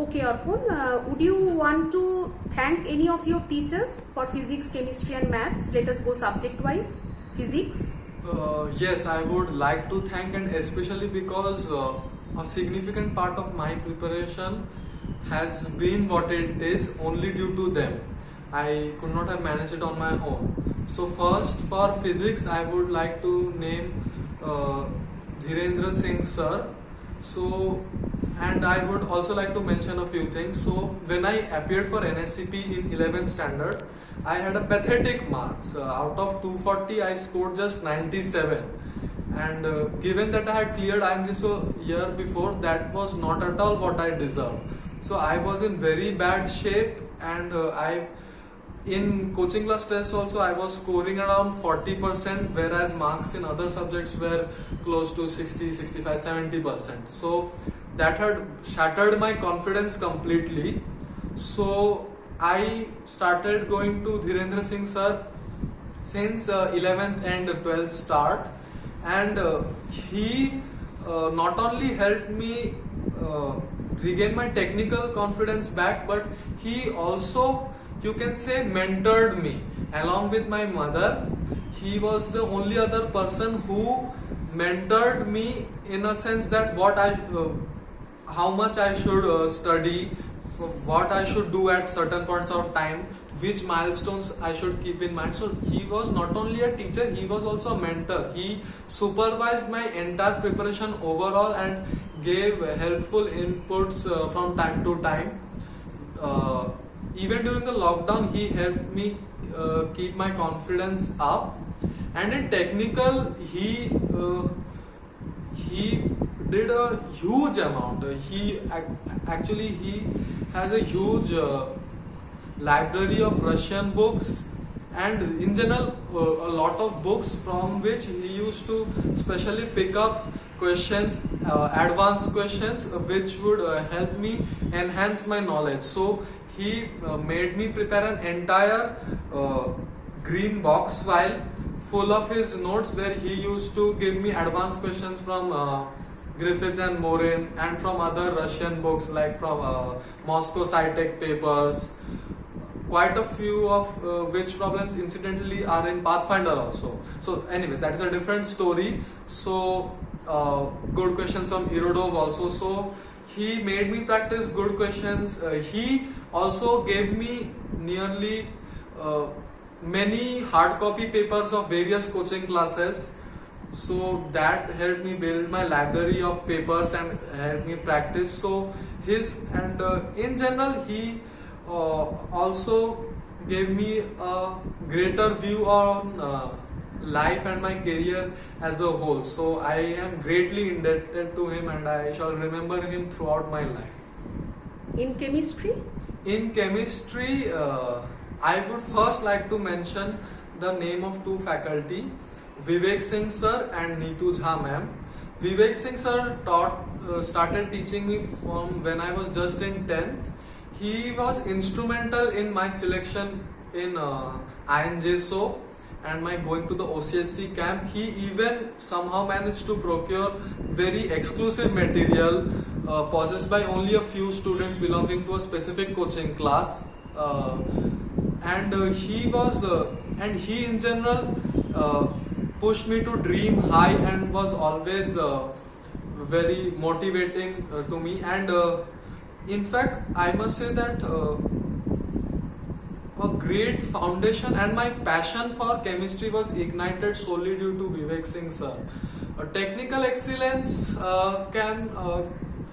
Okay, Arpon, would you want to thank any of your teachers for physics, chemistry and maths? Let us go subject wise. Physics. Yes, I would like to thank, and especially because a significant part of my preparation has been what it is only due to them. I could not have managed it on my own. So first, for physics, I would like to name Dhirendra Singh sir. So, and I would also like to mention a few things. So when I appeared for NSCP in 11th standard, I had a pathetic marks. Out of 240, I scored just 97. And given that I had cleared INGSO year before, that was not at all what I deserved. So I was in very bad shape, and in coaching class tests also I was scoring around 40%, whereas marks in other subjects were close to 60, 65, 70%. So that had shattered my confidence completely. So I started going to Dhirendra Singh sir since 11th and 12th start, and he not only helped me regain my technical confidence back, but he also, you can say, mentored me along with my mother. He was the only other person who mentored me in a sense that how much I should study, what I should do at certain points of time, which milestones I should keep in mind. So he was not only a teacher, he was also a mentor. He supervised my entire preparation overall and gave helpful inputs from time to time. Even during the lockdown, he helped me keep my confidence up. And in technical, he did a huge amount. He has a huge library of Russian books, and in general a lot of books from which he used to specially pick up questions, advanced questions, which would help me enhance my knowledge. So he made me prepare an entire green box file full of his notes, where he used to give me advanced questions from Griffith and Morin, and from other Russian books like from Moscow SciTech papers. Quite a few of which problems incidentally are in Pathfinder also. So anyways, that is a different story. So good questions from Irodov also. So he made me practice good questions. He also gave me nearly many hard copy papers of various coaching classes. So that helped me build my library of papers and helped me practice. So in general, he also gave me a greater view on life and my career as a whole. So I am greatly indebted to him, and I shall remember him throughout my life. In chemistry? In chemistry, I would first like to mention the name of two faculty, Vivek Singh sir and Neetu Jha ma'am. Vivek Singh sir started teaching me from when I was just in 10th. He was instrumental in my selection in INGSO and my going to the OCSC camp. He even somehow managed to procure very exclusive material possessed by only a few students belonging to a specific coaching class. And he in general pushed me to dream high and was always very motivating to me. And in fact, I must say that a great foundation and my passion for chemistry was ignited solely due to Vivek Singh sir. Technical excellence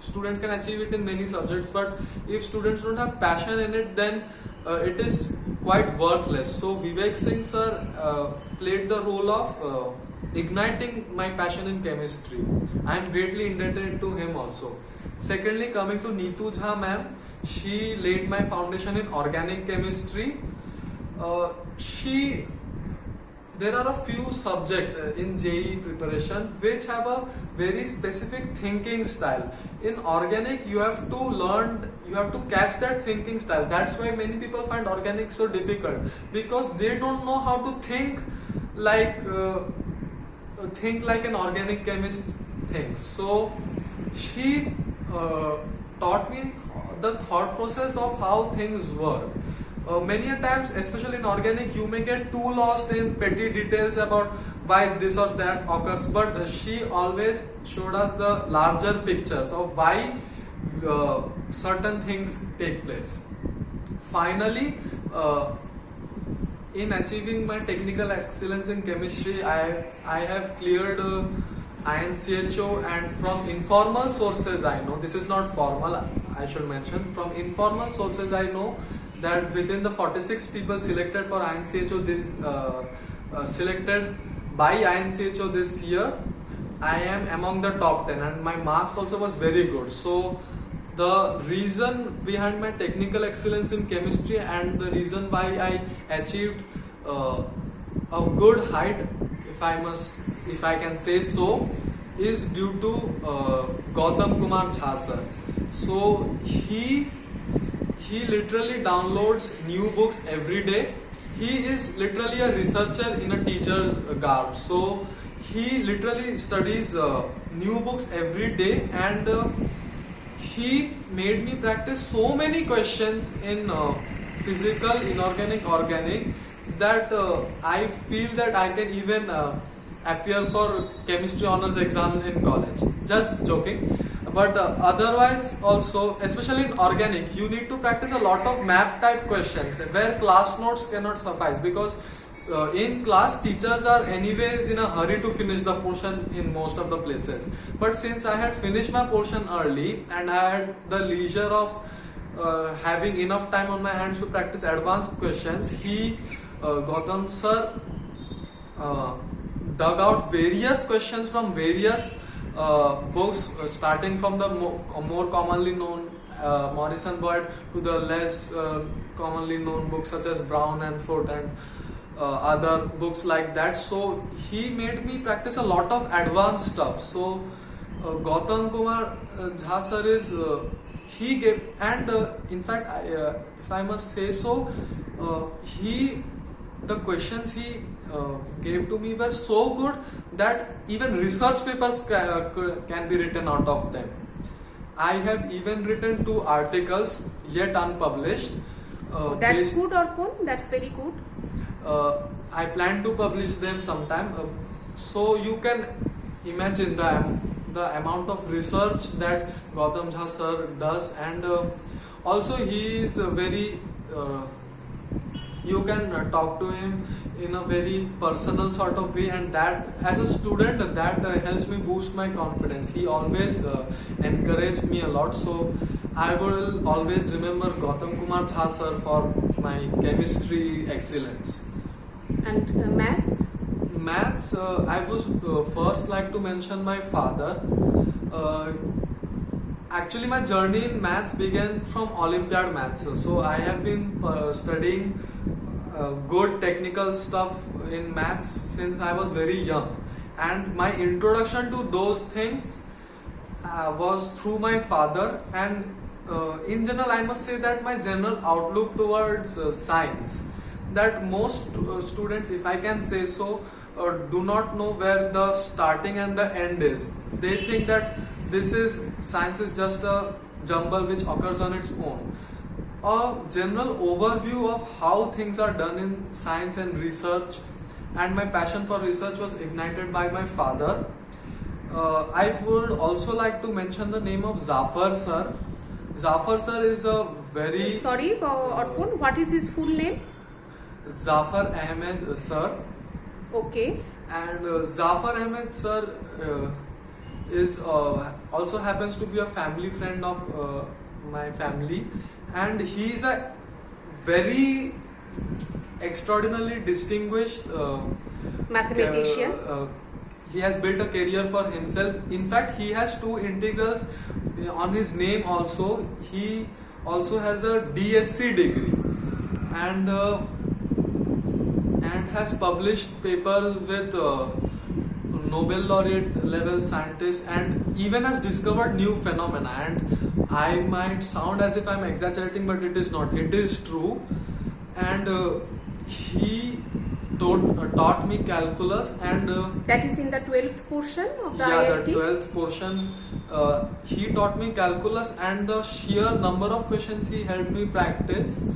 students can achieve it in many subjects, but if students don't have passion in it, then it is quite worthless. So Vivek Singh sir played the role of igniting my passion in chemistry. I am greatly indebted to him also. Secondly, coming to Neetu Jha ma'am, she laid my foundation in organic chemistry. There are a few subjects in JEE preparation which have a very specific thinking style. In organic, you have to catch that thinking style. That's why many people find organic so difficult, because they don't know how to think like an organic chemist thinks. So she taught me the thought process of how things work. Many a times, especially in organic, you may get too lost in petty details about why this or that occurs, but she always showed us the larger pictures of why certain things take place. Finally, in achieving my technical excellence in chemistry, I have cleared INCHO, and from informal sources I know, this is not formal, I should mention, from informal sources I know that within the 46 people selected for INCHO, selected by INCHO this year, I am among the top 10, and my marks also was very good. So the reason behind my technical excellence in chemistry and the reason why I achieved a good height, if I can say so, is due to Gautam Kumar Jha sir. So he literally downloads new books every day. He is literally a researcher in a teacher's garb. So he literally studies new books every day, and he made me practice so many questions in physical, inorganic, organic, that I feel that I can even appear for chemistry honors exam in college. Just joking. But otherwise also, especially in organic, you need to practice a lot of map type questions where class notes cannot suffice, because in class teachers are anyways in a hurry to finish the portion in most of the places. But since I had finished my portion early and I had the leisure of having enough time on my hands to practice advanced questions, Gautam sir dug out various questions from various books, starting from the more commonly known Morrison Boyd to the less commonly known books such as Brown and Foote and other books like that. So he made me practice a lot of advanced stuff. So Gautam Kumar Jha sir is he gave, and in fact if I must say so, the questions he gave to me were so good that even research papers can be written out of them. I have even written 2 articles yet unpublished. That's good, Arpon. That's very good. I plan to publish them sometime. So you can imagine the amount of research that Gautam Jha sir does, and also he is very you can talk to him in a very personal sort of way, and that as a student that helps me boost my confidence. He always encouraged me a lot, so I will always remember Gautam Kumar Jha sir for my chemistry excellence. And maths? Maths, I would first like to mention my father. Actually, my journey in math began from Olympiad maths. So I have been studying good technical stuff in maths since I was very young, and my introduction to those things was through my father. And in general, I must say that my general outlook towards science, that most students, if I can say so, do not know where the starting and the end is. They think that science is just a jumble which occurs on its own. A general overview of how things are done in science and research, and my passion for research was ignited by my father. I would also like to mention the name of Zafar sir. Zafar sir is a very... Sorry, Arpon, what is his full name? Zafar Ahmed sir. Okay. And Zafar Ahmed sir is also happens to be a family friend of my family, and he is a very extraordinarily distinguished mathematician. He has built a career for himself. In fact, he has 2 integrals on his name also. He also has a DSc degree, and has published papers with Nobel laureate level scientists, and even has discovered new phenomena. And I might sound as if I'm exaggerating, but it is not. It is true. And he taught me calculus and That is in the 12th portion of the yeah, IIT. the 12th portion. He taught me calculus, and the sheer number of questions he helped me practice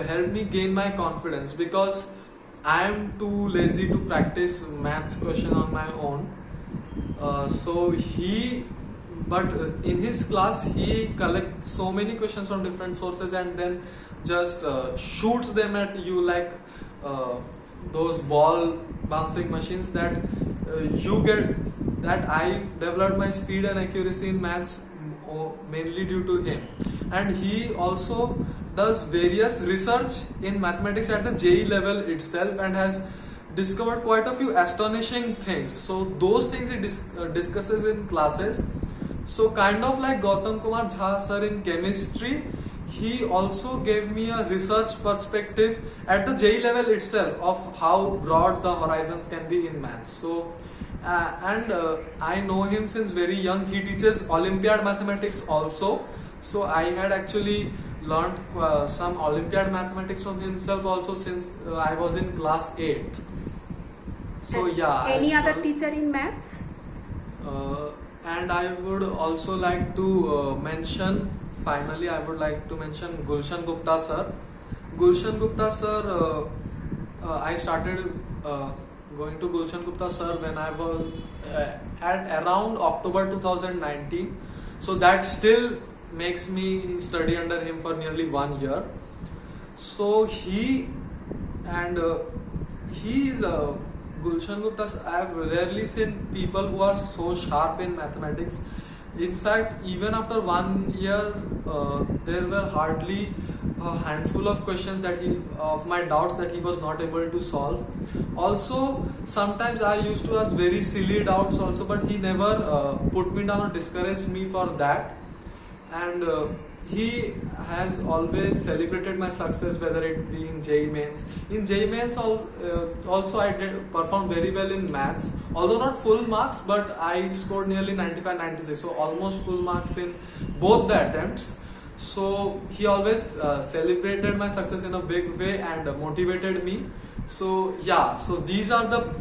helped me gain my confidence, because I am too lazy to practice maths question on my own. But in his class, he collects so many questions from different sources and then just shoots them at you like those ball bouncing machines, that you get that I developed my speed and accuracy in maths mainly due to him. And he also does various research in mathematics at the JEE level itself and has discovered quite a few astonishing things. So those things he discusses in classes. So kind of like Gautam Kumar Jha sir in chemistry, he also gave me a research perspective at the JEE level itself of how broad the horizons can be in maths. So I know him since very young. He teaches Olympiad mathematics also. So I had actually learned some Olympiad mathematics from himself also since I was in class 8th. So And yeah. Any other teacher in maths? And I would also like to mention, finally I would like to mention Gulshan Gupta sir. Gulshan Gupta sir, I started going to Gulshan Gupta sir when I was at around October 2019. So that still makes me study under him for nearly 1 year. So he is Gulshan Gupta. I have rarely seen people who are so sharp in mathematics. In fact, even after 1 year, there were hardly a handful of questions of my doubts that he was not able to solve. Also, sometimes I used to ask very silly doubts also, but he never put me down or discouraged me for that. And he has always celebrated my success, whether it be in JEE Mains. In JEE Mains also I did perform very well in maths, although not full marks, but I scored nearly 95, 96, so almost full marks in both the attempts. So he always celebrated my success in a big way and motivated me. So yeah, so these are the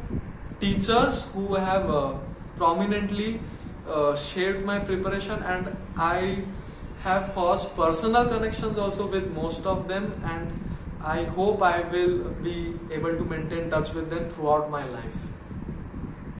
teachers who have prominently shaped my preparation, and I have forged personal connections also with most of them, and I hope I will be able to maintain touch with them throughout my life.